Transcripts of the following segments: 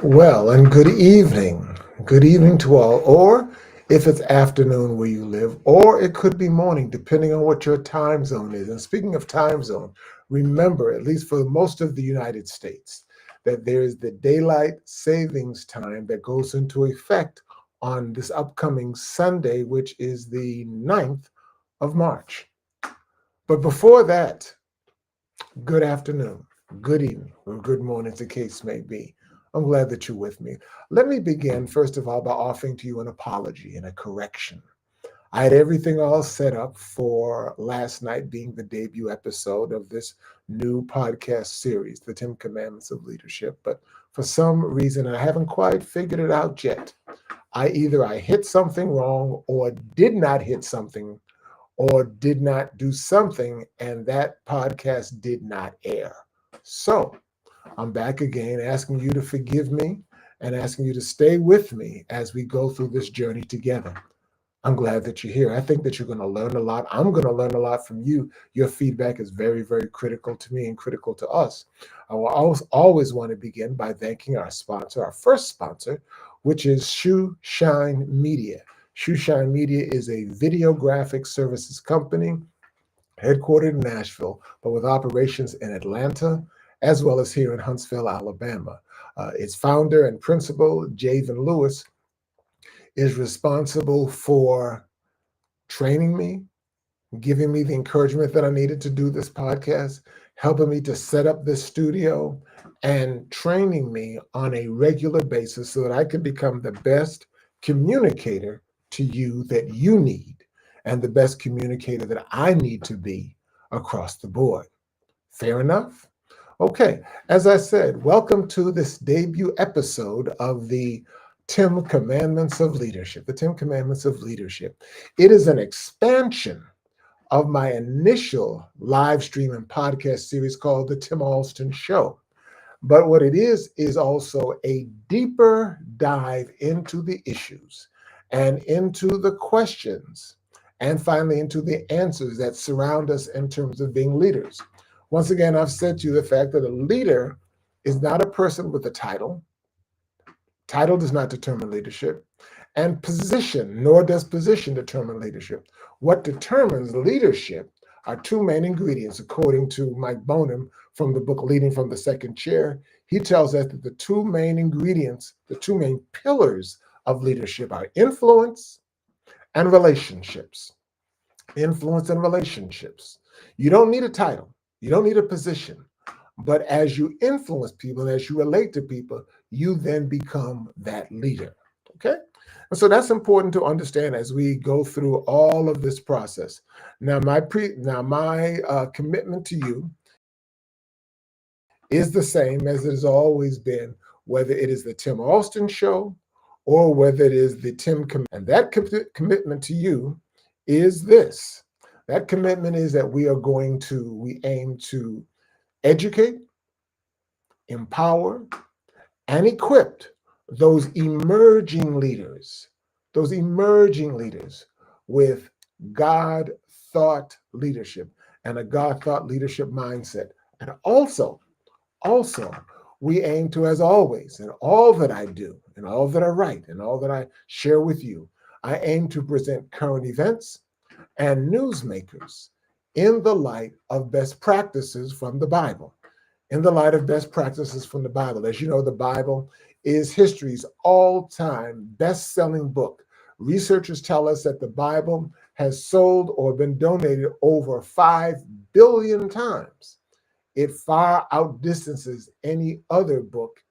Well, and good evening. Good evening to all. Or if it's afternoon where you live, or it could be morning, depending on what your time zone is. And speaking of time zone, remember, at least for most of the United States, that there is the daylight savings time that goes into effect on this upcoming Sunday, which is the 9th of March. But before that, good afternoon, good evening, or good morning, as the case may be. I'm glad that you're with me. Let me begin, first of all, by offering to you an apology and a correction. I had everything all set up for last night being the debut episode of this new podcast series, The 10 Commandments of Leadership. But for some reason, I haven't quite figured it out yet. I hit something wrong or did not hit something or did not do something, and that podcast did not air. So I'm back again asking you to forgive me and asking you to stay with me as we go through this journey together. I'm glad that you're here. I think that you're going to learn a lot. I'm going to learn a lot from you. Your feedback is very, very critical to me and critical to us. I will always want to begin by thanking our sponsor, our first sponsor, which is Shoe Shine Media. Shoe Shine Media is a video graphic services company headquartered in Nashville, but with operations in Atlanta, as well as here in Huntsville, Alabama. Its founder and principal, Javen Lewis, is responsible for training me, giving me the encouragement that I needed to do this podcast, helping me to set up this studio, and training me on a regular basis so that I can become the best communicator to you that you need and the best communicator that I need to be across the board. Fair enough? Okay, as I said, welcome to this debut episode of the 10 Commandments of Leadership. The 10 Commandments of Leadership. It is an expansion of my initial live stream and podcast series called The Tim Allston Show. But what it is also a deeper dive into the issues and into the questions and finally into the answers that surround us in terms of being leaders. Once again, I've said to you the fact that a leader is not a person with a title. Title does not determine leadership, and position, nor does position determine leadership. What determines leadership are two main ingredients, according to Mike Bonham from the book Leading from the Second Chair. He tells us that the two main ingredients, the two main pillars of leadership are influence and relationships. Influence and relationships. You don't need a title, you don't need a position. But as you influence people and as you relate to people, you then become that leader. Okay? And so that's important to understand as we go through all of this process. Now my commitment to you is the same as it has always been, whether it is the Tim Allston Show or whether it is the And that commitment to you is this. That commitment is that we aim to educate, empower, and equip those emerging leaders with God thought leadership and a God thought leadership mindset. And also, we aim to, as always, in all that I do, in all that I write, in all that I share with you, I aim to present current events and newsmakers in the light of best practices from the Bible. In the light of best practices from the Bible. As you know, the Bible is history's all-time best-selling book. Researchers tell us that the Bible has sold or been donated over 5 billion times. It far outdistances any other book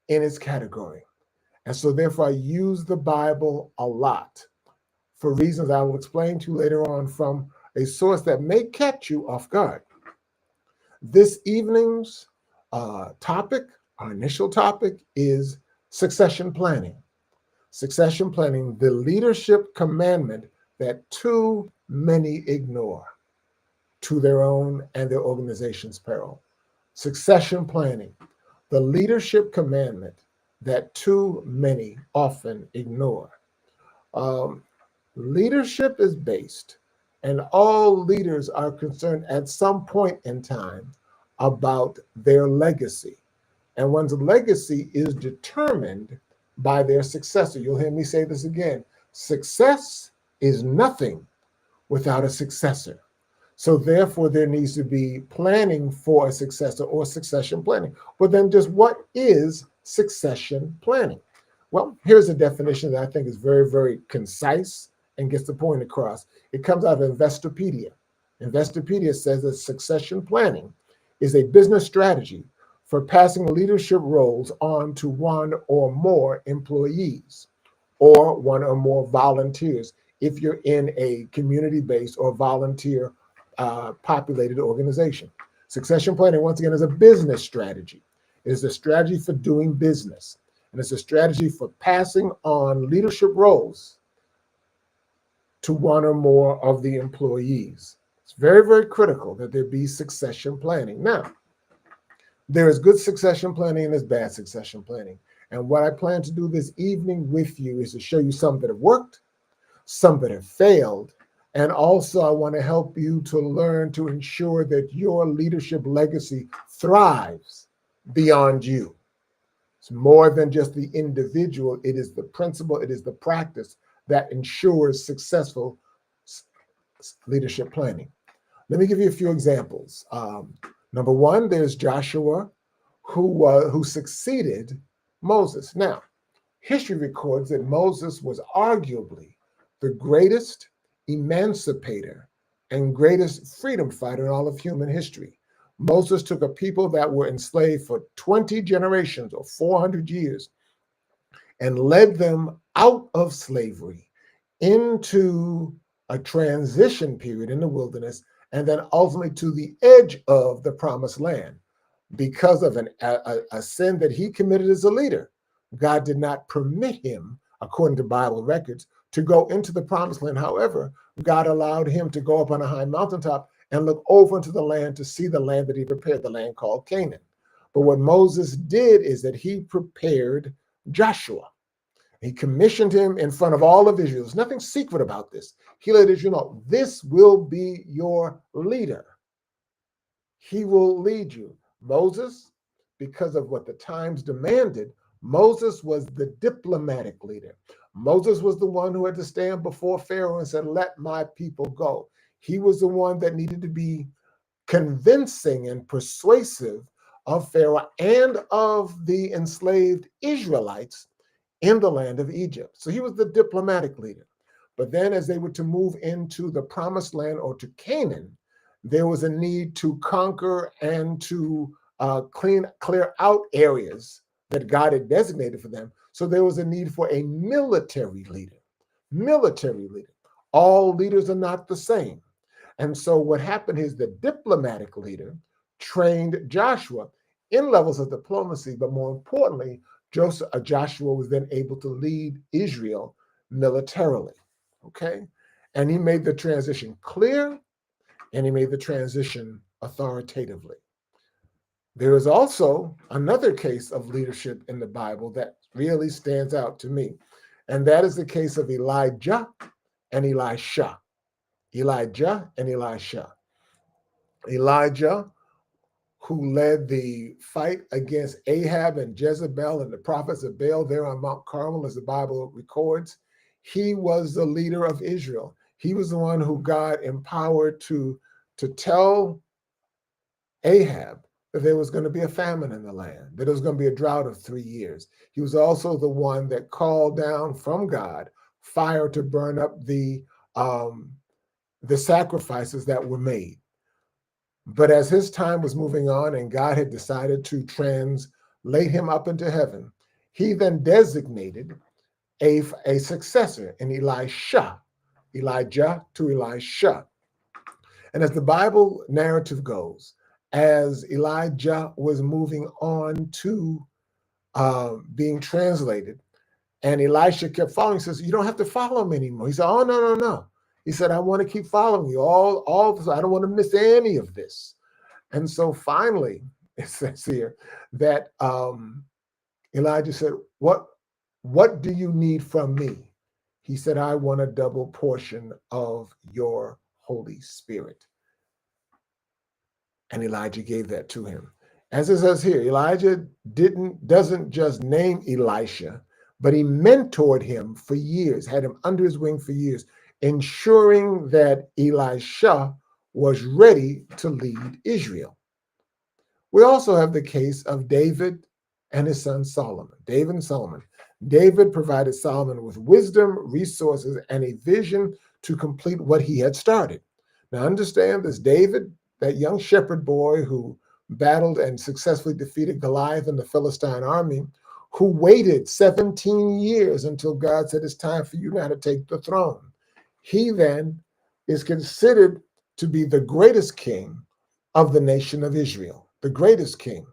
in its category. And so therefore I use the Bible a lot for reasons I will explain to you later on from a source that may catch you off guard. This evening's topic, our initial topic, is succession planning. Succession planning, the leadership commandment that too many ignore to their own and their organization's peril. Succession planning, the leadership commandment that too many often ignore. Um, Leadership is based, and all leaders are concerned at some point in time about their legacy. And one's legacy is determined by their successor. You'll hear me say this again. Success is nothing without a successor. So therefore, there needs to be planning for a successor or succession planning. But then just what is succession planning? Well, here's a definition that I think is very, very concise and gets the point across. It comes out of Investopedia. Investopedia says that succession planning is a business strategy for passing leadership roles on to one or more employees or one or more volunteers if you're in a community-based or volunteer populated organization. Succession planning, once again, is a business strategy. It is a strategy for doing business, and it's a strategy for passing on leadership roles to one or more of the employees. It's very, very critical that there be succession planning. Now, there is good succession planning and there's bad succession planning. And what I plan to do this evening with you is to show you some that have worked, some that have failed, and also I want to help you to learn to ensure that your leadership legacy thrives beyond you. It's more than just the individual. It is the principle, it is the practice that ensures successful leadership planning. Let me give you a few examples. Number one, there's Joshua, who succeeded Moses. Now, history records that Moses was arguably the greatest emancipator and greatest freedom fighter in all of human history. Moses took a people that were enslaved for 20 generations or 400 years and led them out of slavery into a transition period in the wilderness and then ultimately to the edge of the promised land because of a sin that he committed as a leader. God did not permit him, according to Bible records, to go into the promised land. However, God allowed him to go up on a high mountaintop and look over into the land to see the land that he prepared, the land called Canaan. But what Moses did is that he prepared Joshua. He commissioned him in front of all of Israel. There's nothing secret about this. He let Israel know, this will be your leader. He will lead you. Moses, because of what the times demanded, Moses was the diplomatic leader. Moses was the one who had to stand before Pharaoh and said, let my people go. He was the one that needed to be convincing and persuasive of Pharaoh and of the enslaved Israelites in the land of Egypt. So he was the diplomatic leader. But then as they were to move into the promised land or to Canaan, there was a need to conquer and to clear out areas that God had designated for them. So there was a need for a military leader. Military leader. All leaders are not the same. And so what happened is the diplomatic leader trained Joshua in levels of diplomacy, but more importantly, Joshua was then able to lead Israel militarily, okay? And he made the transition clear, and he made the transition authoritatively. There is also another case of leadership in the Bible that really stands out to me, and that is the case of Elijah and Elisha. Elijah and Elisha. Elijah, who led the fight against Ahab and Jezebel and the prophets of Baal there on Mount Carmel, as the Bible records, he was the leader of Israel. He was the one who God empowered to tell Ahab that there was going to be a famine in the land, that there was going to be a drought of 3 years. He was also the one that called down from God fire to burn up the sacrifices that were made. But as his time was moving on and God had decided to translate him up into heaven, he then designated a successor in Elisha, Elijah to Elisha. And as the Bible narrative goes, as Elijah was moving on to being translated, and Elisha kept following, he says, you don't have to follow me anymore. He said, oh, no. He said, I want to keep following you all this. I don't want to miss any of this. And so finally, it says here that Elijah said, what do you need from me? He said, I want a double portion of your Holy Spirit. And Elijah gave that to him. As it says here, Elijah doesn't just name Elisha, but he mentored him for years, had him under his wing for years, ensuring that Elisha was ready to lead Israel. We also have the case of David and his son Solomon. David and Solomon. David provided Solomon with wisdom, resources, and a vision to complete what he had started. Now, understand this: David, that young shepherd boy who battled and successfully defeated Goliath and the Philistine army, who waited 17 years until God said, "It's time for you now to take the throne." He then is considered to be the greatest king of the nation of Israel, the greatest king.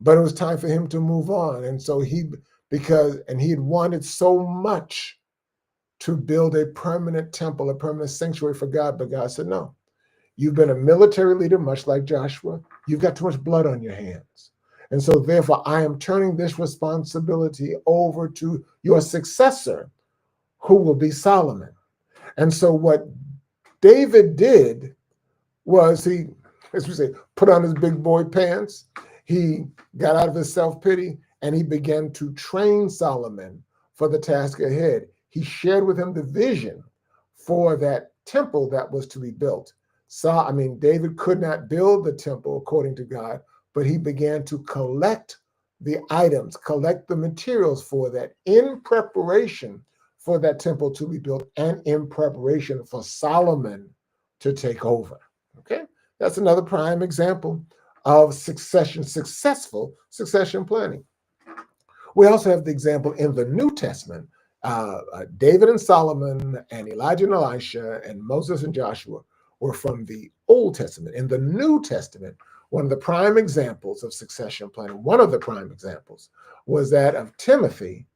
But it was time for him to move on. And so he had wanted so much to build a permanent temple, a permanent sanctuary for God. But God said, no, you've been a military leader, much like Joshua. You've got too much blood on your hands. And so therefore, I am turning this responsibility over to your successor, who will be Solomon. And so what David did was he, as we say, put on his big boy pants. He got out of his self-pity and he began to train Solomon for the task ahead. He shared with him the vision for that temple that was to be built. David could not build the temple according to God, but he began to collect the items, collect the materials for that in preparation for that temple to be built and in preparation for Solomon to take over. Okay, that's another prime example of successful succession planning. We also have the example in the New Testament. David and Solomon and Elijah and Elisha and Moses and Joshua were from the Old Testament. In the New Testament, one of the prime examples of succession planning, one of the prime examples, was that of Timothy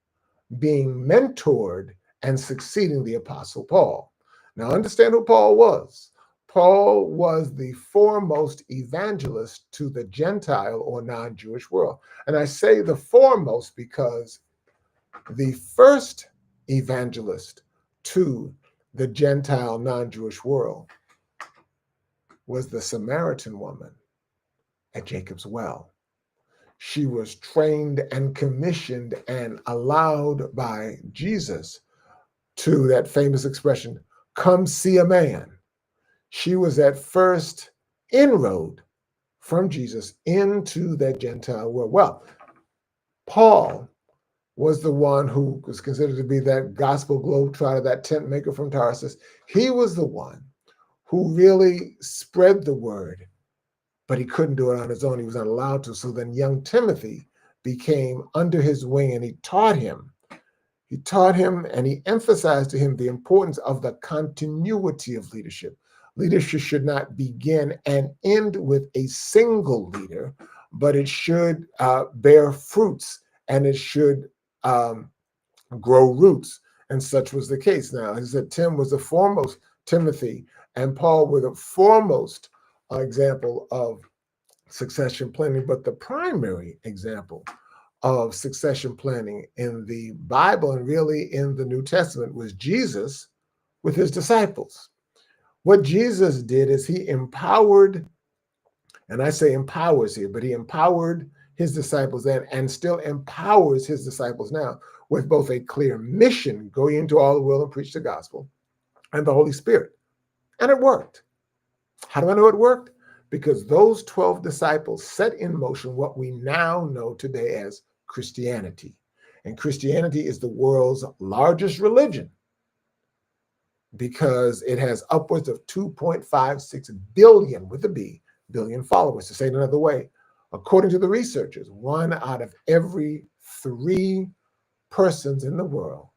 being mentored and succeeding the Apostle Paul. Now, understand who Paul was. Paul was the foremost evangelist to the Gentile or non-Jewish world. And I say the foremost because the first evangelist to the Gentile non-Jewish world was the Samaritan woman at Jacob's well. She was trained and commissioned and allowed by Jesus to that famous expression, "Come see a man." She was that first inroad from Jesus into that Gentile world. Well, Paul was the one who was considered to be that gospel globetrotter, that tent maker from Tarsus. He was the one who really spread the word, but he couldn't do it on his own. He was not allowed to. So then young Timothy became under his wing and he taught him. He taught him and he emphasized to him the importance of the continuity of leadership. Leadership should not begin and end with a single leader, but it should bear fruits and it should grow roots. And such was the case. Now, he said Tim was the foremost, Timothy and Paul were the foremost example of succession planning, but the primary example of succession planning in the Bible and really in the New Testament was Jesus with his disciples. What Jesus did is he empowered, and I say empowers here, but he empowered his disciples then and still empowers his disciples now with both a clear mission, go into all the world and preach the gospel, and the Holy Spirit. And it worked. How do I know it worked? Because those 12 disciples set in motion what we now know today as Christianity. And Christianity is the world's largest religion because it has upwards of 2.56 billion, with a B, billion followers. To say it another way, according to the researchers, 1 out of every 3 persons in the world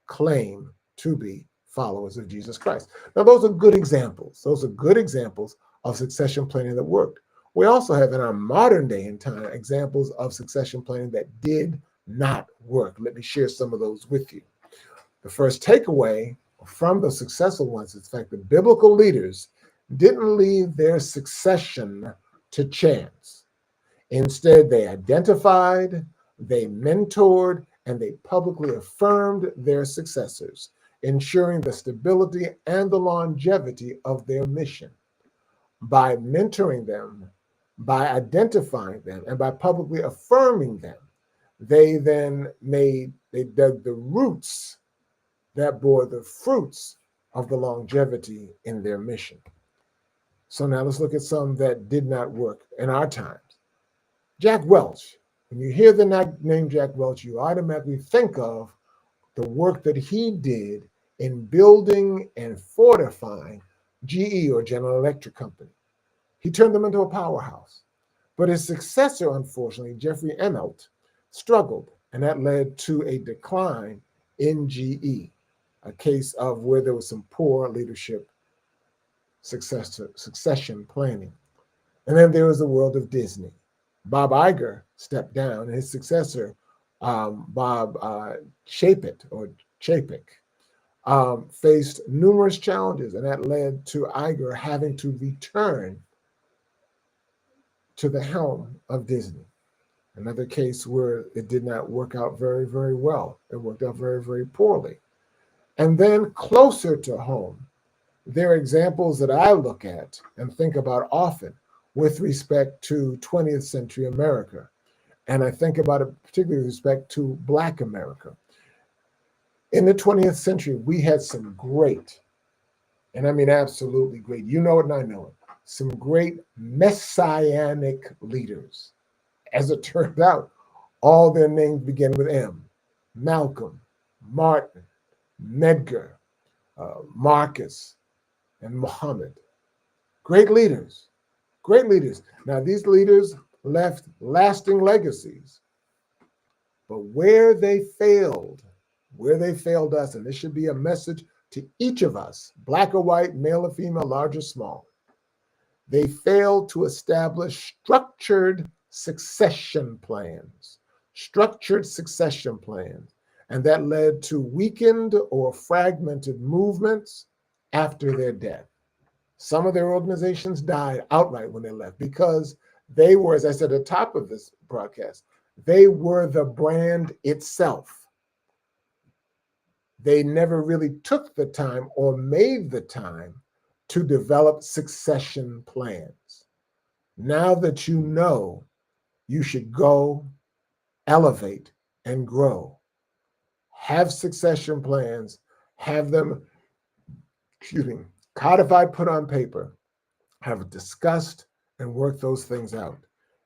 claim to be followers of Jesus Christ. Now, those are good examples. Those are good examples of succession planning that worked. We also have in our modern day and time examples of succession planning that did not work. Let me share some of those with you. The first takeaway from the successful ones is the fact that biblical leaders didn't leave their succession to chance. Instead, they identified, they mentored, and they publicly affirmed their successors, ensuring the stability and the longevity of their mission. By mentoring them, By identifying them and by publicly affirming them, they dug the roots that bore the fruits of the longevity in their mission. So now let's look at some that did not work in our times. Jack Welch. When you hear the name Jack Welch, you automatically think of the work that he did in building and fortifying GE, or General Electric Company. He turned them into a powerhouse. But his successor, unfortunately, Jeffrey Immelt, struggled, and that led to a decline in GE, a case of where there was some poor leadership succession planning. And then there was the world of Disney. Bob Iger stepped down, and his successor, Bob Chapek, faced numerous challenges, and that led to Iger having to return to the helm of Disney. Another case where it did not work out very, very well. It worked out very, very poorly. And then closer to home, there are examples that I look at and think about often with respect to 20th century America. And I think about it particularly with respect to Black America. In the 20th century, we had some great, and I mean absolutely great, you know it and I know it, some great messianic leaders. As it turned out, all their names begin with M. Malcolm, Martin, Medgar, Marcus, and Muhammad. Great leaders, great leaders. Now, these leaders left lasting legacies, but where they failed us, and this should be a message to each of us, Black or white, male or female, large or small, they failed to establish structured succession plans, and that led to weakened or fragmented movements after their death. Some of their organizations died outright when they left because they were, as I said at the top of this broadcast, they were the brand itself. They never really took the time or made the time to develop succession plans. Now that you know, you should go, elevate, and grow. Have succession plans, have them, codified, put on paper, have discussed and worked those things out.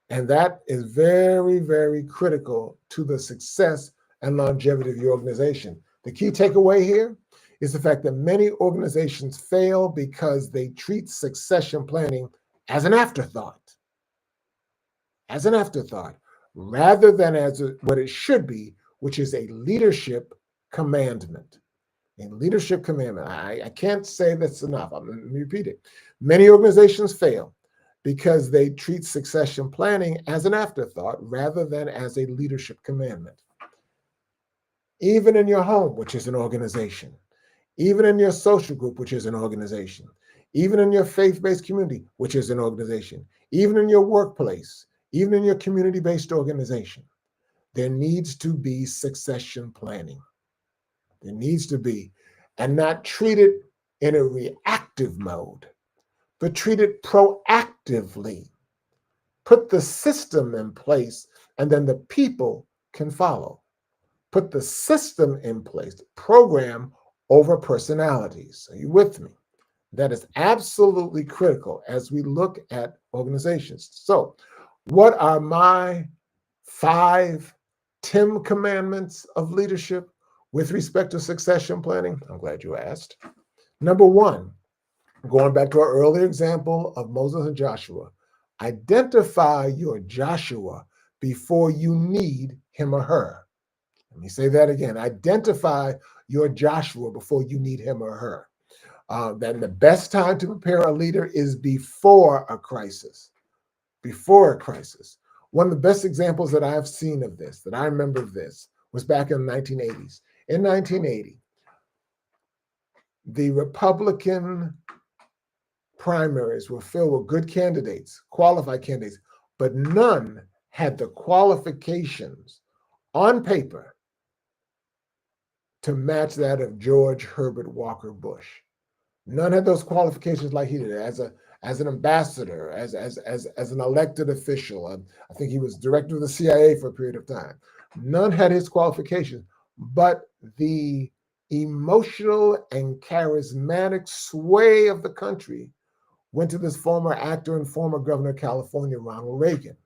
And that is very, very critical to the success and longevity of your organization. The key takeaway here is the fact that many organizations fail because they treat succession planning as an afterthought, rather than as what it should be, which is a leadership commandment. A leadership commandment. I can't say that's enough. Let me repeat it. Many organizations fail because they treat succession planning as an afterthought rather than as a leadership commandment. Even in your home, which is an organization, even in your social group, which is an organization, even in your faith-based community, which is an organization, even in your workplace, even in your community-based organization, there needs to be succession planning. There needs to be, and not treat it in a reactive mode, but treat it proactively. Put the system in place, and then the people can follow. Put the system in place, program over personalities. Are you with me? That is absolutely critical as we look at organizations. So, what are my 5 Tim commandments of leadership with respect to succession planning? I'm glad you asked. Number 1, going back to our earlier example of Moses and Joshua, identify your Joshua before you need him or her. Let me say that again. Identify your Joshua before you need him or her. Then the best time to prepare a leader is before a crisis. Before a crisis. One of the best examples that I've seen of this, that I remember of this, was back in the 1980s. In 1980, the Republican primaries were filled with good candidates, qualified candidates, but none had the qualifications on paper to match that of George Herbert Walker Bush. None had those qualifications like he did. as an ambassador, as an elected official. I think he was director of the CIA for a period of time. None had his qualifications, but the emotional and charismatic sway of the country went to this former actor and former governor of California, Ronald Reagan.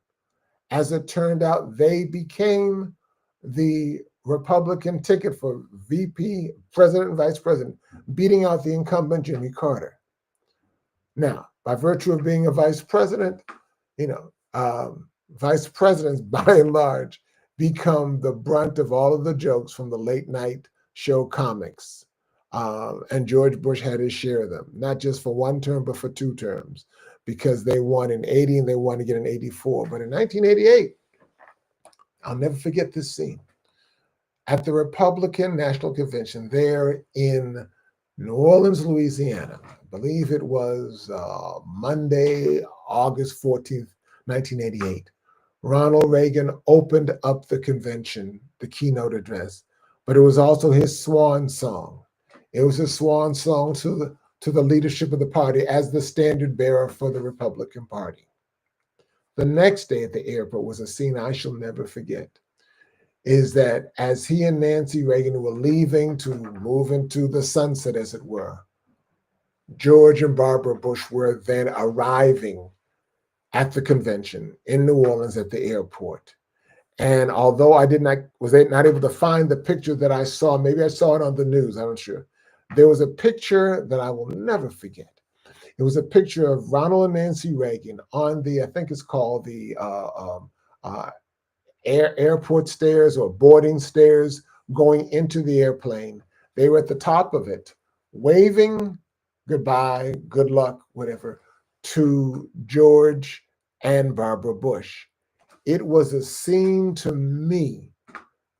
As it turned out, they became the Republican ticket for VP, president and vice president, beating out the incumbent Jimmy Carter. Now, by virtue of being a vice president, you know, vice presidents by and large become the brunt of all of the jokes from the late night show comics. And George Bush had his share of them, not just for one term, but for two terms, because they won in 80 and they won again in 84. But in 1988, I'll never forget this scene. At the Republican National Convention there in New Orleans, Louisiana, I believe it was Monday, August 14th, 1988, Ronald Reagan opened up the convention, the keynote address, but it was also his swan song. It was his swan song to the leadership of the party as the standard bearer for the Republican Party. The next day at the airport was a scene I shall never forget, is that as he and Nancy Reagan were leaving to move into the sunset, as it were, George and Barbara Bush were then arriving at the convention in New Orleans at the airport. And although I was not able to find the picture that I saw, maybe I saw it on the news, I'm not sure. There was a picture that I will never forget. It was a picture of Ronald and Nancy Reagan on the, I think it's called the airport stairs or boarding stairs going into the airplane. They were at the top of it, waving goodbye, good luck, whatever, to George and Barbara Bush. It was a scene to me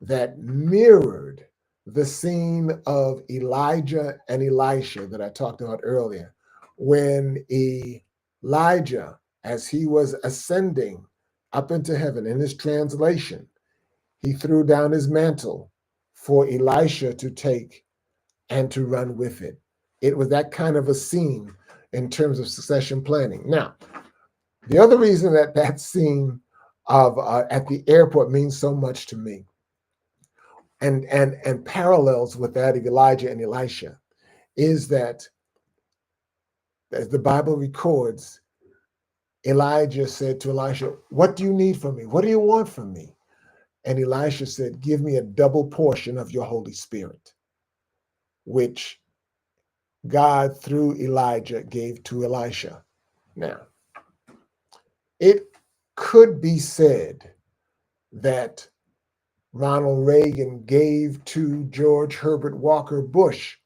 that mirrored the scene of Elijah and Elisha that I talked about earlier, when Elijah, as he was ascending up into heaven, in his translation, he threw down his mantle for Elisha to take and to run with it. It was that kind of a scene in terms of succession planning. Now, the other reason that that scene of at the airport means so much to me, and parallels with that of Elijah and Elisha, is that, as the Bible records, Elijah said to Elisha, "What do you need from me? What do you want from me?" And Elisha said, "Give me a double portion of your Holy Spirit," which God, through Elijah, gave to Elisha. Now, it could be said that Ronald Reagan gave to George Herbert Walker Bush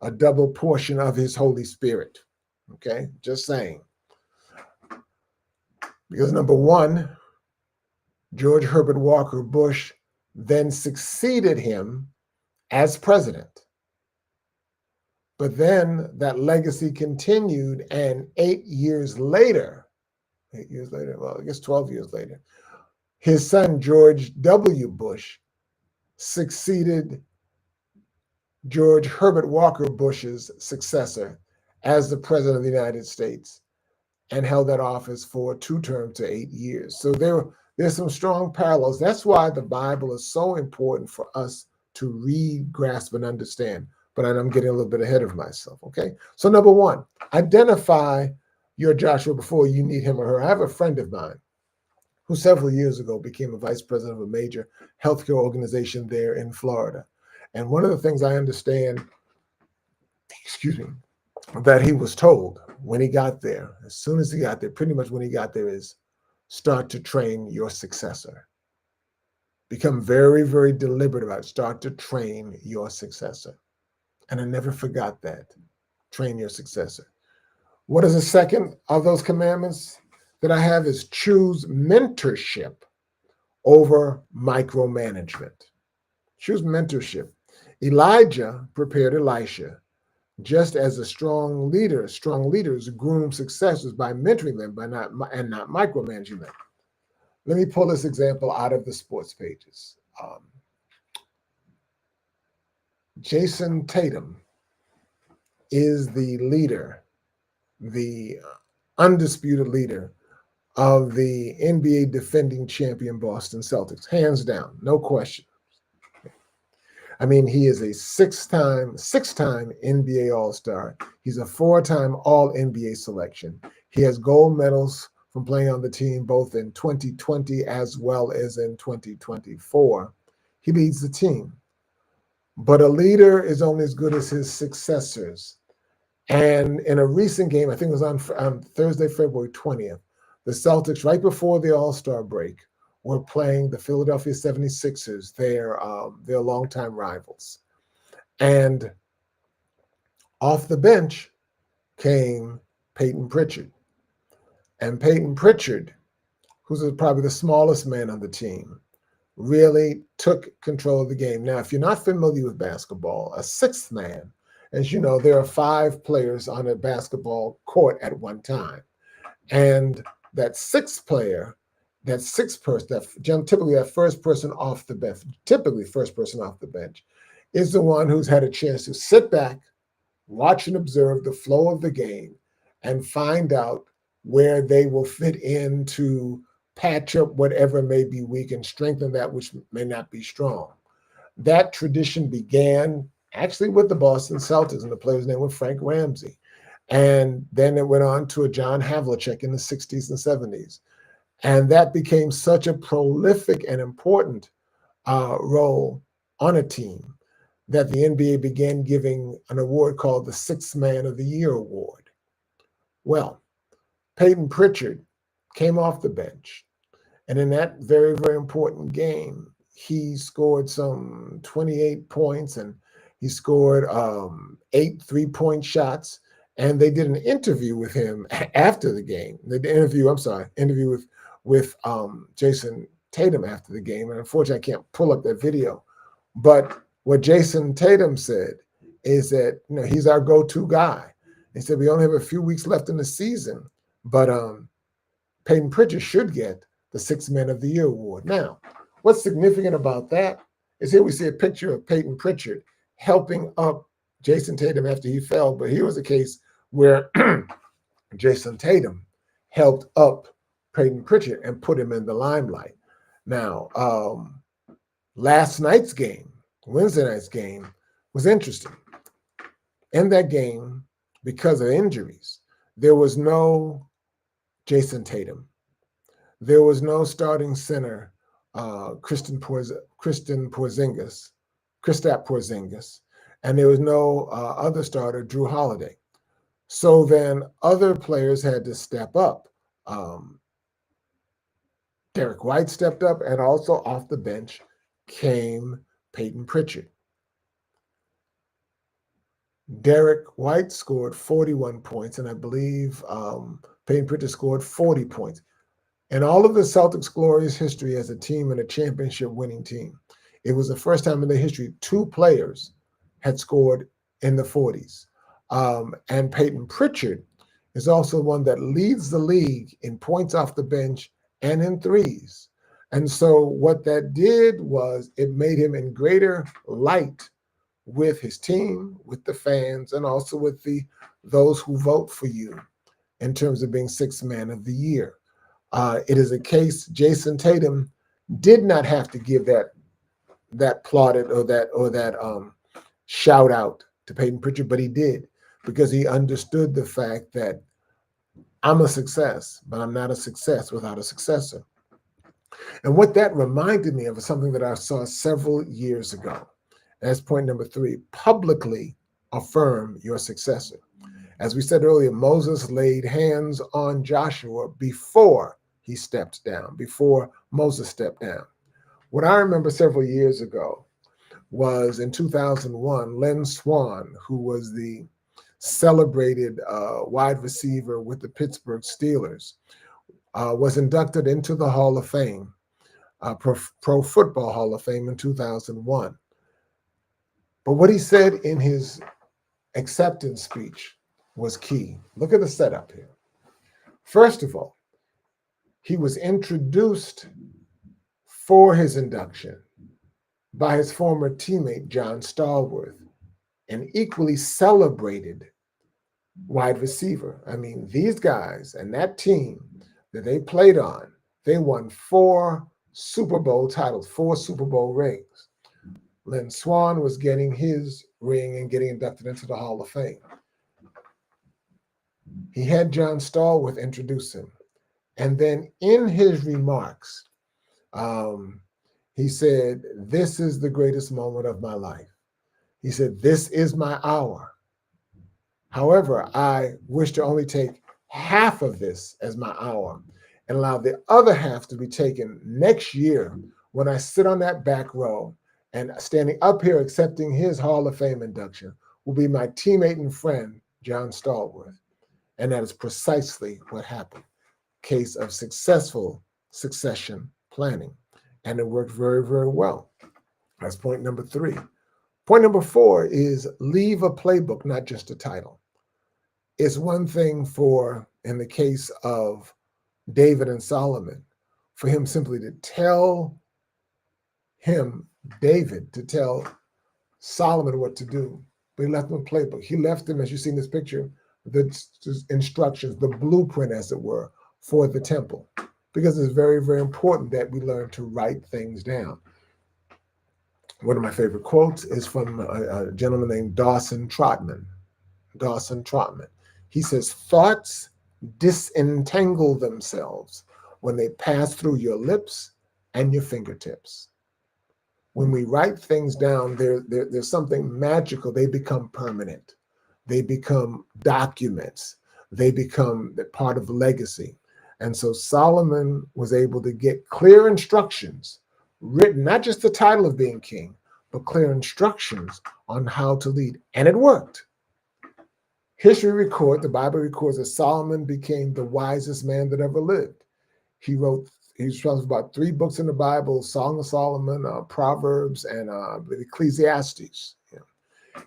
a double portion of his Holy Spirit. Okay, just saying. Because number one, George Herbert Walker Bush then succeeded him as president. But then that legacy continued, and 8 years later, well, I guess 12 years later, his son, George W. Bush, succeeded George Herbert Walker Bush's successor as the president of the United States, and held that office for 2 terms to 8 years. So there's some strong parallels. That's why the Bible is so important for us to read, grasp, and understand. But I'm getting a little bit ahead of myself, okay? So number one, identify your Joshua before you need him or her. I have a friend of mine who several years ago became a vice president of a major healthcare organization there in Florida. And one of the things I understand, that he was told when he got there, as soon as he got there, pretty much when he got there, is start to train your successor. Become very, very deliberate about it. Start to train your successor. And I never forgot that. Train your successor. What is the second of those commandments that I have is choose mentorship over micromanagement. Choose mentorship. Elijah prepared Elisha, just as strong leaders groom successors by mentoring them, not micromanaging them. Let me pull this example out of the sports pages. Jason Tatum is the leader, the undisputed leader of the NBA defending champion Boston Celtics, hands down, no question. I mean, he is a six-time NBA All-Star. He's a four-time All-NBA selection. He has gold medals from playing on the team both in 2020 as well as in 2024. He leads the team. But a leader is only as good as his successors. And in a recent game, I think it was on Thursday, February 20th, the Celtics, right before the All-Star break, were playing the Philadelphia 76ers, their longtime rivals. And off the bench came Peyton Pritchard. And Peyton Pritchard, who's probably the smallest man on the team, really took control of the game. Now, if you're not familiar with basketball, a sixth man, as you know, there are 5 players on a basketball court at one time. And that sixth player, that sixth person, typically that first person off the bench, is the one who's had a chance to sit back, watch and observe the flow of the game, and find out where they will fit in to patch up whatever may be weak and strengthen that which may not be strong. That tradition began actually with the Boston Celtics, and the player's name was Frank Ramsey. And then it went on to a John Havlicek in the 60s and 70s. And that became such a prolific and important role on a team that the NBA began giving an award called the Sixth Man of the Year Award. Well, Peyton Pritchard came off the bench. And in that very, very important game, he scored some 28 points and he scored 8 3-point shots. And they did an interview with him after the game. Interview with Jason Tatum after the game. And unfortunately, I can't pull up that video. But what Jason Tatum said is that, he's our go-to guy. He said, we only have a few weeks left in the season, but Peyton Pritchard should get the Sixth Man of the Year award. Now, what's significant about that is here we see a picture of Peyton Pritchard helping up Jason Tatum after he fell. But here was a case where Jason Tatum helped up Peyton Pritchard and put him in the limelight. Now, last night's game, Wednesday night's game, was interesting. In that game, because of injuries, there was no Jason Tatum. There was no starting center, Kristaps Porzingis, and there was no other starter, Drew Holiday. So then other players had to step up. Derek White stepped up, and also off the bench came Peyton Pritchard. Derek White scored 41 points, and I believe Peyton Pritchard scored 40 points. In all of the Celtics' glorious history as a team and a championship-winning team, it was the first time in their history 2 players had scored in the 40s. And Peyton Pritchard is also one that leads the league in points off the bench and in threes. And so what that did was it made him in greater light with his team, with the fans, and also with those who vote for you in terms of being Sixth Man of the Year. It is a case Jason Tatum did not have to give that plaudit or that shout out to Peyton Pritchard, but he did, because he understood the fact that I'm a success, but I'm not a success without a successor. And what that reminded me of is something that I saw several years ago. That's point number 3, publicly affirm your successor. As we said earlier, Moses laid hands on Joshua before he stepped down, before Moses stepped down. What I remember several years ago was in 2001, Len Swan, who was the celebrated wide receiver with the Pittsburgh Steelers, was inducted into the Hall of Fame, Pro Football Hall of Fame in 2001. But what he said in his acceptance speech was key. Look at the setup here. First of all, he was introduced for his induction by his former teammate, John Stallworth, and equally celebrated wide receiver. I mean, these guys and that team that they played on, they won 4 Super Bowl titles, 4 Super Bowl rings. Lynn Swann was getting his ring and getting inducted into the Hall of Fame. He had John Stallworth introduce him. And then in his remarks, um, he said, "This is the greatest moment of my life." He said, "This is my hour. However, I wish to only take half of this as my hour and allow the other half to be taken next year when I sit on that back row and standing up here accepting his Hall of Fame induction will be my teammate and friend, John Stallworth." And that is precisely what happened. Case of successful succession planning. And it worked very, very well. That's point number 3. Point number 4 is leave a playbook, not just a title. It's one thing for, in the case of David and Solomon, for him simply to tell David, to tell Solomon what to do. But he left him a playbook. He left him, as you see in this picture, the instructions, the blueprint, as it were, for the temple. Because it's very, very important that we learn to write things down. One of my favorite quotes is from a gentleman named Dawson Trotman. He says, "Thoughts disentangle themselves when they pass through your lips and your fingertips." When we write things down, there's something magical. They become permanent. They become documents. They become part of legacy. And so Solomon was able to get clear instructions written, not just the title of being king, but clear instructions on how to lead. And it worked. The Bible records that Solomon became the wisest man that ever lived. He wrote about 3 books in the Bible: Song of Solomon, Proverbs, and Ecclesiastes.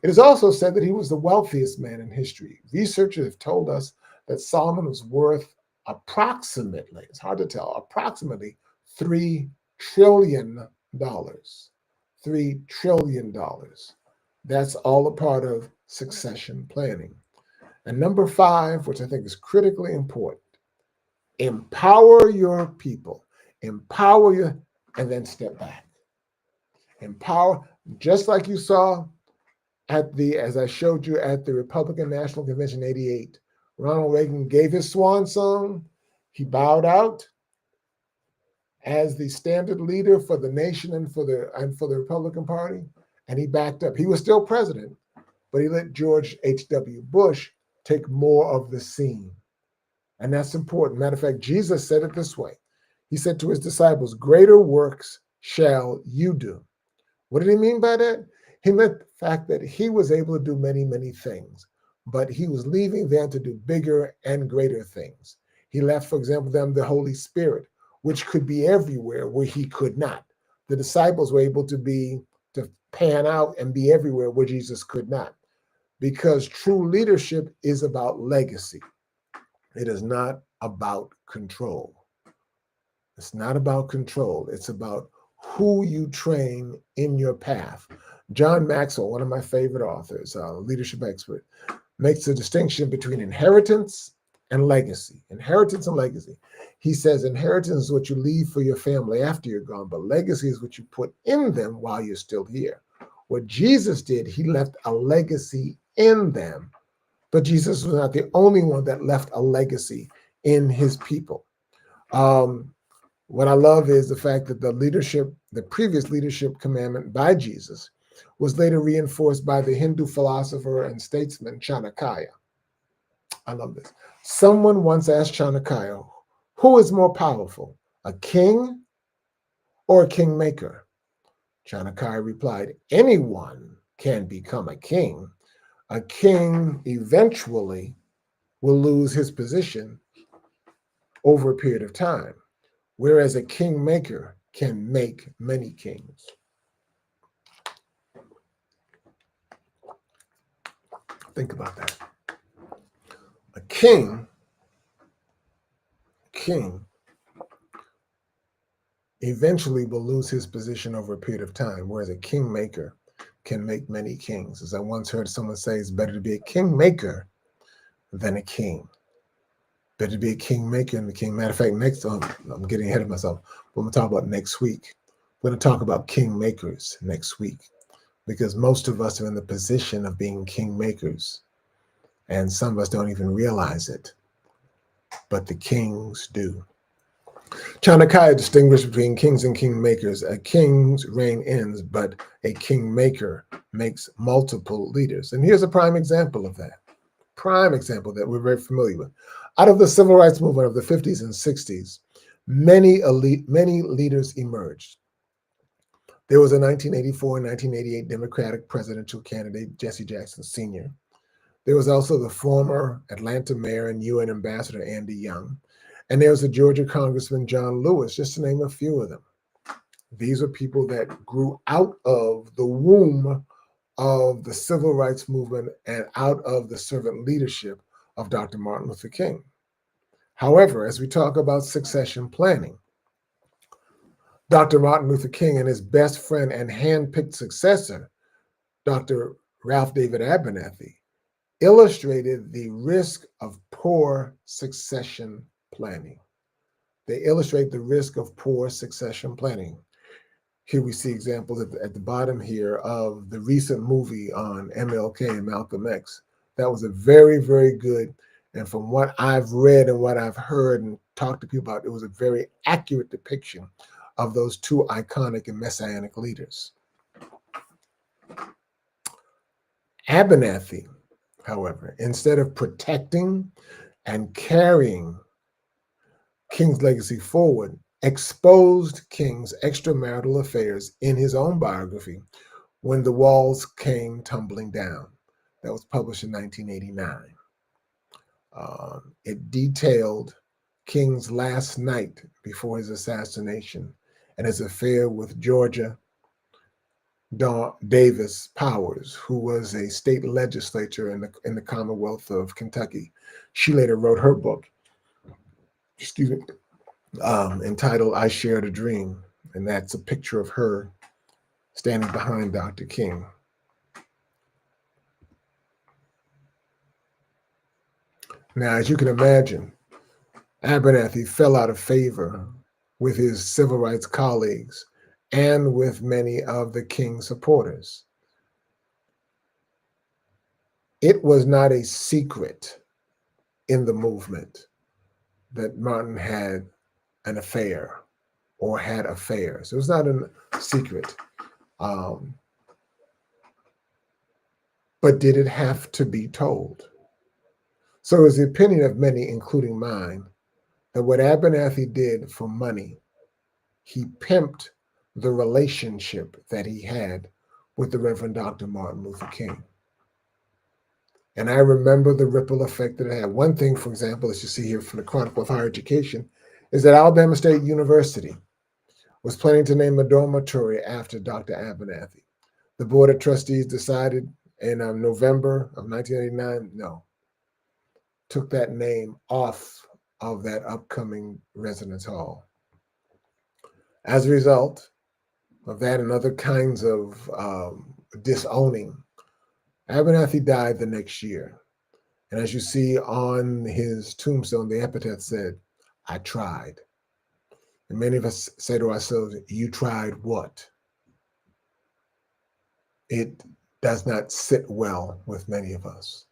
It is also said that he was the wealthiest man in history. Researchers have told us that Solomon was worth approximately, it's hard to tell, approximately $3 trillion. $3 trillion. That's all a part of succession planning. And number 5, which I think is critically important, empower your people. Empower you, and then step back. Empower, just like you saw as I showed you at the Republican National Convention '88. Ronald Reagan gave his swan song. He bowed out as the standard leader for the nation and for the Republican Party, and he backed up. He was still president, but he let George H.W. Bush take more of the scene. And that's important. Matter of fact, Jesus said it this way. He said to his disciples, "Greater works shall you do." What did he mean by that? He meant the fact that he was able to do many, many things, but he was leaving them to do bigger and greater things. He left, for example, them the Holy Spirit, which could be everywhere where he could not. The disciples were able to pan out and be everywhere where Jesus could not. Because true leadership is about legacy. It is not about control. It's not about control. It's about who you train in your path. John Maxwell, one of my favorite authors, a leadership expert, makes a distinction between inheritance and legacy. Inheritance and legacy. He says inheritance is what you leave for your family after you're gone, but legacy is what you put in them while you're still here. What Jesus did, he left a legacy in them, but Jesus was not the only one that left a legacy in his people. What I love is the fact that the previous leadership commandment by Jesus was later reinforced by the Hindu philosopher and statesman Chanakya. I love this. Someone once asked Chanakya, who is more powerful, a king or a kingmaker? Chanakya replied, anyone can become a king. A king eventually will lose his position over a period of time, whereas a kingmaker can make many kings. Think about that. A king eventually will lose his position over a period of time, whereas a kingmaker can make many kings. As I once heard someone say, it's better to be a kingmaker than a king. Better to be a kingmaker than a king. Matter of fact, next I'm getting ahead of myself. We're going to talk about next week. We're going to talk about kingmakers next week, because most of us are in the position of being kingmakers, and some of us don't even realize it, but the kings do. Chanakya distinguished between kings and kingmakers. A king's reign ends, but a kingmaker makes multiple leaders. And here's a prime example of that. Prime example that we're very familiar with. Out of the civil rights movement of the 50s and 60s, many leaders emerged. There was a 1984 and 1988 Democratic presidential candidate, Jesse Jackson Sr. There was also the former Atlanta mayor and UN ambassador, Andy Young. And there was the Georgia Congressman, John Lewis, just to name a few of them. These are people that grew out of the womb of the civil rights movement and out of the servant leadership of Dr. Martin Luther King. However, as we talk about succession planning, Dr. Martin Luther King and his best friend and handpicked successor, Dr. Ralph David Abernathy, illustrated the risk of poor succession planning. They illustrate the risk of poor succession planning. Here we see examples at the bottom here of the recent movie on MLK and Malcolm X. That was a very, very good, and from what I've read and what I've heard and talked to people about, it was a very accurate depiction of those two iconic and messianic leaders. Abernathy, however, instead of protecting and carrying King's legacy forward, exposed King's extramarital affairs in his own biography, When the Walls Came Tumbling Down. That was published in 1989. It detailed King's last night before his assassination and his affair with Georgia Davis Powers, who was a state legislator in the Commonwealth of Kentucky. She later wrote her book, entitled I Shared a Dream, and that's a picture of her standing behind Dr. King. Now, as you can imagine, Abernathy fell out of favor with his civil rights colleagues and with many of the King supporters. It was not a secret in the movement that Martin had an affair or had affairs. It was not a secret. But did it have to be told? So it was the opinion of many, including mine, that what Abernathy did for money, he pimped the relationship that he had with the Reverend Dr. Martin Luther King. And I remember the ripple effect that it had. One thing, for example, as you see here from the Chronicle of Higher Education, is that Alabama State University was planning to name a dormitory after Dr. Abernathy. The Board of Trustees decided in November of 1989, no, took that name off of that upcoming residence hall. As a result of that and other kinds of disowning, Abernathy died the next year. And as you see on his tombstone, the epitaph said, I tried. And many of us say to ourselves, you tried what? It does not sit well with many of us.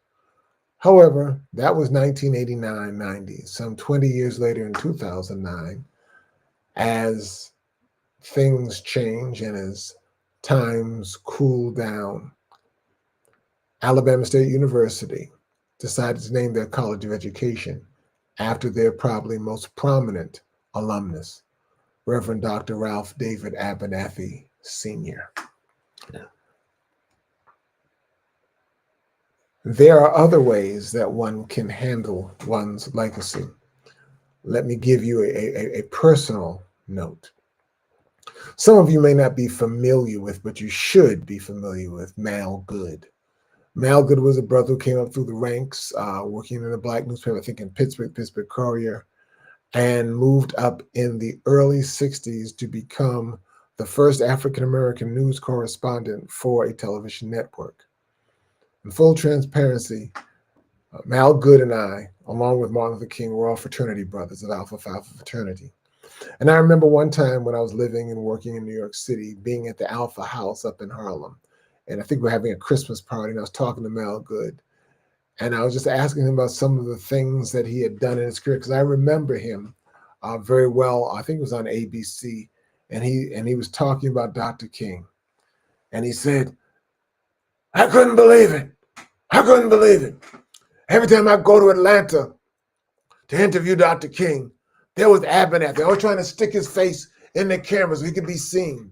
However, that was 1989-90. Some 20 years later in 2009, as things change and as times cool down, Alabama State University decided to name their College of Education after their probably most prominent alumnus, Reverend Dr. Ralph David Abernathy Sr. There are other ways that one can handle one's legacy. Let me give you a personal note. Some of you may not be familiar with, but you should be familiar with Mal Good. Mal Good was a brother who came up through the ranks, working in a black newspaper, I think in Pittsburgh Courier, and moved up in the early 60s to become the first African-American news correspondent for a television network. In full transparency, Mal Good and I, along with Martin Luther King, were all fraternity brothers of Alpha Phi Alpha fraternity. And I remember one time when I was living and working in New York City, being at the Alpha House up in Harlem. And I think we're having a Christmas party, and I was talking to Mal Good. And I was just asking him about some of the things that he had done in his career, because I remember him very well. I think it was on ABC, and he was talking about Dr. King. And he said, I couldn't believe it. I couldn't believe it. Every time I go to Atlanta to interview Dr. King, there was Abernathy. I was trying to stick his face in the camera so he could be seen.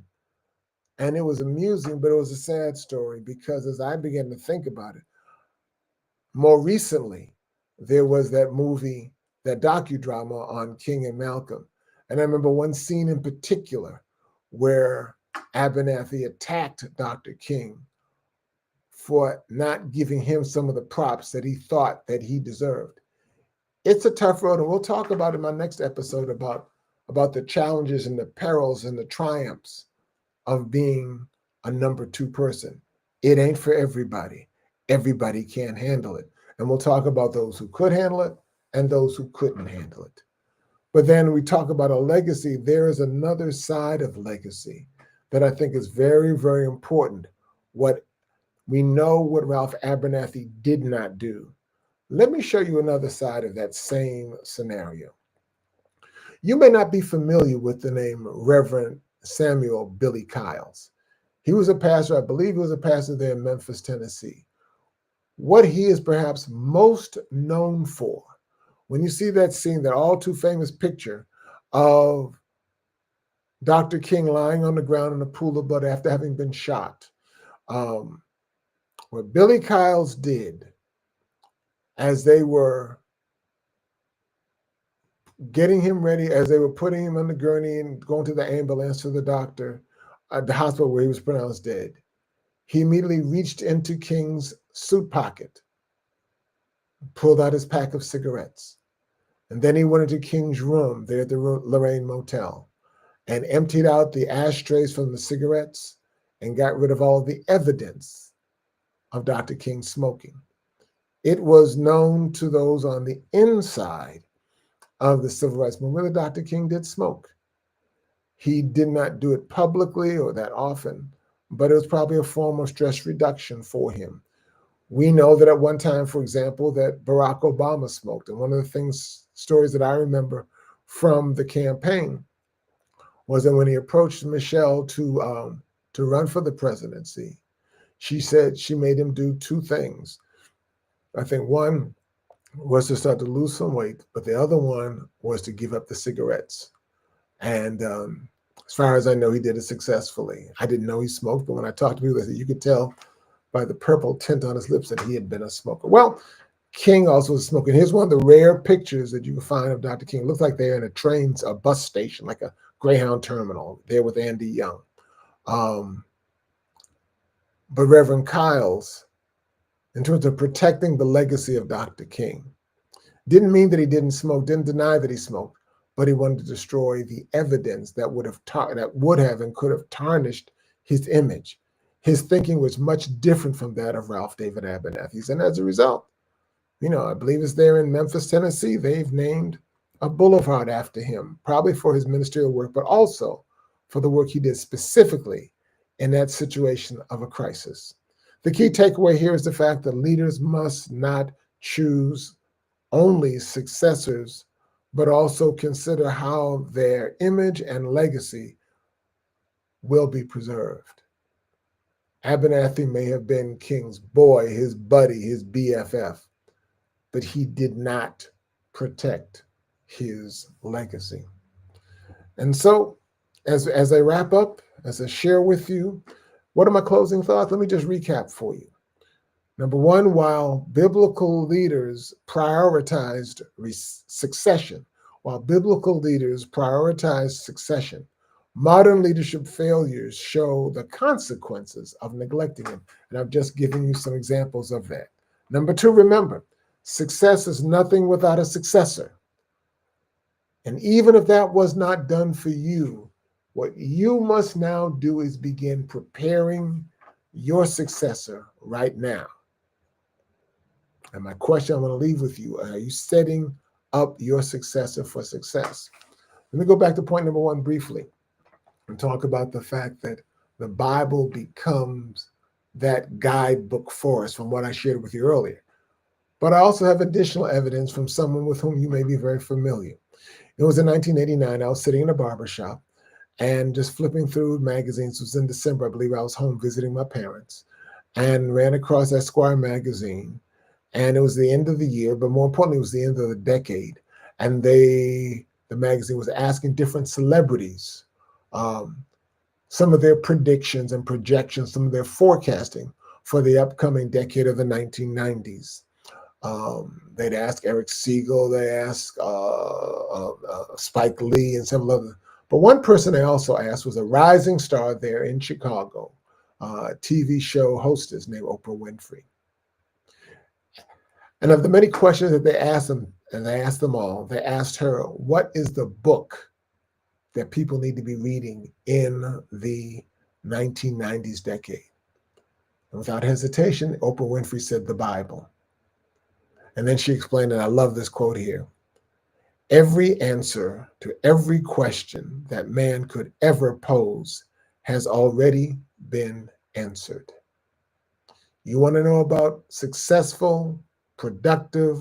And it was amusing, but it was a sad story, because as I began to think about it, more recently, there was that movie, that docudrama on King and Malcolm. And I remember one scene in particular where Abernathy attacked Dr. King for not giving him some of the props that he thought that he deserved. It's a tough road, and we'll talk about in my next episode about the challenges and the perils and the triumphs of being a number two person. It ain't for everybody. Everybody can't handle it. And we'll talk about those who could handle it and those who couldn't handle it. But then we talk about a legacy. There is another side of legacy that I think is very, very important. What we know what Ralph Abernathy did not do. Let me show you another side of that same scenario. You may not be familiar with the name Reverend Samuel Billy Kyles. He was a pastor, I believe he was a pastor there in Memphis, Tennessee. What he is perhaps most known for, when you see that scene, that all too famous picture of Dr. King lying on the ground in a pool of blood after having been shot, what Billy Kyles did as they were getting him ready, as they were putting him on the gurney and going to the ambulance to the doctor at the hospital where he was pronounced dead, he immediately reached into King's suit pocket, pulled out his pack of cigarettes, and then he went into King's room there at the Lorraine Motel and emptied out the ashtrays from the cigarettes and got rid of all of the evidence of Dr. King smoking. It was known to those on the inside of the civil rights movement that Dr. King did smoke. He did not do it publicly or that often, but it was probably a form of stress reduction for him. We know that at one time, for example, that Barack Obama smoked. And one of the stories that I remember from the campaign was that when he approached Michelle to run for the presidency, she said she made him do two things. I think one was to start to lose some weight, but the other one was to give up the cigarettes. And as far as I know, he did it successfully. I didn't know he smoked, but when I talked to people, they said you could tell by the purple tint on his lips that he had been a smoker. Well, King also was smoking. Here's one of the rare pictures that you can find of Dr. King. It looks like they're in a bus station, like a Greyhound terminal, there with Andy Young. But Reverend Kyles, in terms of protecting the legacy of Dr. King, didn't mean that he didn't smoke, didn't deny that he smoked, but he wanted to destroy the evidence that would have and could have tarnished his image. His thinking was much different from that of Ralph David Abernathy's. And as a result, I believe it's there in Memphis, Tennessee, they've named a boulevard after him, probably for his ministerial work, but also for the work he did specifically in that situation of a crisis. The key takeaway here is the fact that leaders must not choose only successors, but also consider how their image and legacy will be preserved. Abernathy may have been King's boy, his buddy, his BFF, but he did not protect his legacy. And so, as I wrap up, as I share with you, what are my closing thoughts? Let me just recap for you. Number one, while biblical leaders prioritized succession, modern leadership failures show the consequences of neglecting it. And I've just given you some examples of that. Number two, remember, success is nothing without a successor. And even if that was not done for you, what you must now do is begin preparing your successor right now. And my question I want to leave with you, are you setting up your successor for success? Let me go back to point number one briefly and talk about the fact that the Bible becomes that guidebook for us from what I shared with you earlier. But I also have additional evidence from someone with whom you may be very familiar. It was in 1989. I was sitting in a barber shop and just flipping through magazines. It was in December. I believe I was home visiting my parents and ran across Esquire magazine. And it was the end of the year, but more importantly, it was the end of the decade. And the magazine was asking different celebrities some of their predictions and projections, some of their forecasting for the upcoming decade of the 1990s. They'd ask Eric Siegel, they asked Spike Lee and several others. But one person they also asked was a rising star there in Chicago, a TV show hostess named Oprah Winfrey. And of the many questions that they asked them, and they asked them all, they asked her, what is the book that people need to be reading in the 1990s decade? And without hesitation, Oprah Winfrey said the Bible. And then she explained, and I love this quote here, every answer to every question that man could ever pose has already been answered. You want to know about successful, productive,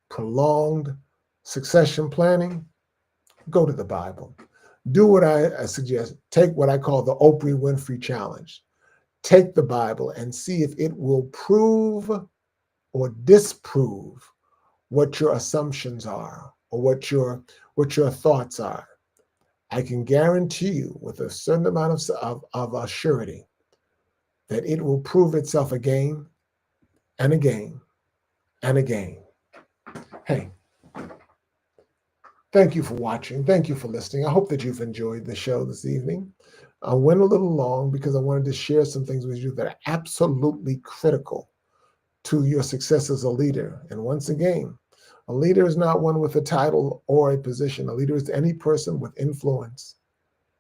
prolonged succession planning? Go to the Bible. Do what I suggest. Take what I call the Oprah Winfrey Challenge. Take the Bible and see if it will prove or disprove what your assumptions are or what your thoughts are. I can guarantee you with a certain amount of surety that it will prove itself again and again and again. Hey, thank you for watching. Thank you for listening. I hope that you've enjoyed the show this evening. I went a little long because I wanted to share some things with you that are absolutely critical to your success as a leader. And once again, a leader is not one with a title or a position. A leader is any person with influence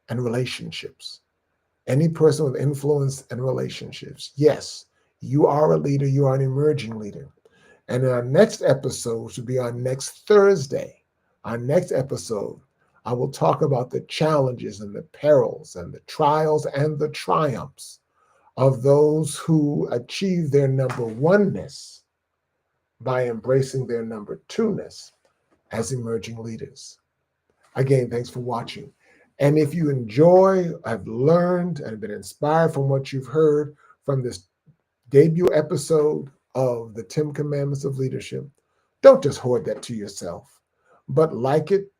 and relationships. Any person with influence and relationships. Yes, you are a leader. You are an emerging leader. And in our next episode, which will be our next Thursday, our next episode, I will talk about the challenges and the perils and the trials and the triumphs of those who achieve their number oneness by embracing their number two-ness as emerging leaders. Again, thanks for watching. And if you enjoy, have learned, and been inspired from what you've heard from this debut episode of the 10 Commandments of Leadership, don't just hoard that to yourself, but like it,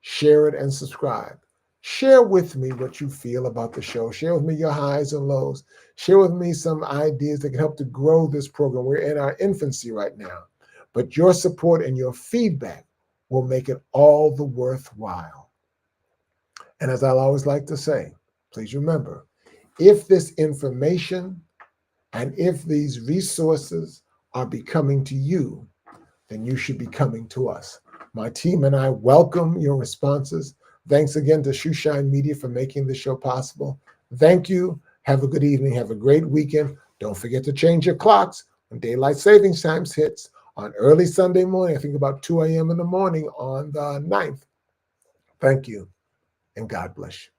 share it, and subscribe. Share with me what you feel about the show. Share with me your highs and lows. Share with me some ideas that can help to grow this program. We're in our infancy right now, but your support and your feedback will make it all the worthwhile. And as I always like to say, please remember, if this information and if these resources are becoming to you, then you should be coming to us. My team and I welcome your responses. Thanks again to Shoeshine Media for making this show possible. Thank you. Have a good evening. Have a great weekend. Don't forget to change your clocks when daylight savings times hits on early Sunday morning. I think about 2 a.m. in the morning on the 9th. Thank you, and God bless you.